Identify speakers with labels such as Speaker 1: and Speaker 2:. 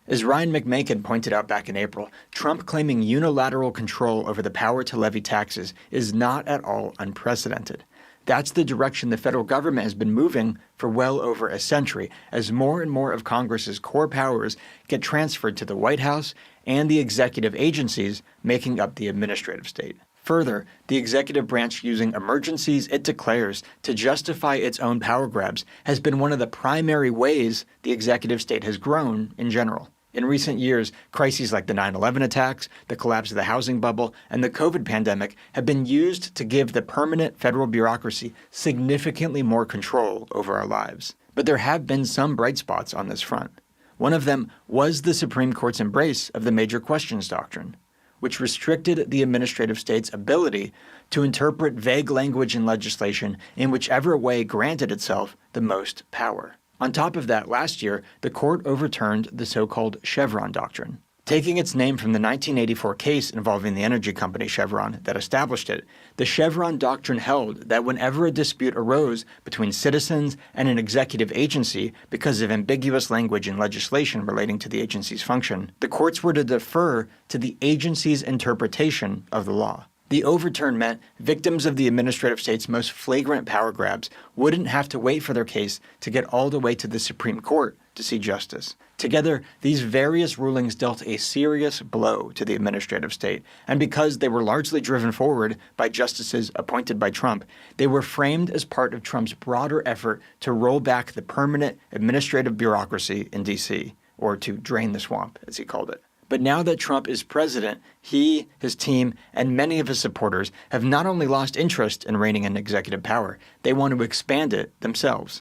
Speaker 1: As Ryan McMakin pointed out back in April, Trump claiming unilateral control over the power to levy taxes is not at all unprecedented. That's the direction the federal government has been moving for well over a century, as more and more of Congress's core powers get transferred to the White House and the executive agencies making up the administrative state. Further, the executive branch using emergencies it declares to justify its own power grabs has been one of the primary ways the executive state has grown in general. In recent years, crises like the 9/11 attacks, the collapse of the housing bubble, and the COVID pandemic have been used to give the permanent federal bureaucracy significantly more control over our lives. But there have been some bright spots on this front. One of them was the Supreme Court's embrace of the major questions doctrine, which restricted the administrative state's ability to interpret vague language in legislation in whichever way granted itself the most power. On top of that, last year, the court overturned the so-called Chevron doctrine. Taking its name from the 1984 case involving the energy company Chevron that established it, the Chevron doctrine held that whenever a dispute arose between citizens and an executive agency because of ambiguous language in legislation relating to the agency's function, the courts were to defer to the agency's interpretation of the law. The overturn meant victims of the administrative state's most flagrant power grabs wouldn't have to wait for their case to get all the way to the Supreme Court to see justice. Together, these various rulings dealt a serious blow to the administrative state, and because they were largely driven forward by justices appointed by Trump, they were framed as part of Trump's broader effort to roll back the permanent administrative bureaucracy in D.C., or to drain the swamp, as he called it. But now that Trump is president, he, his team, and many of his supporters have not only lost interest in reigning in executive power, they want to expand it themselves.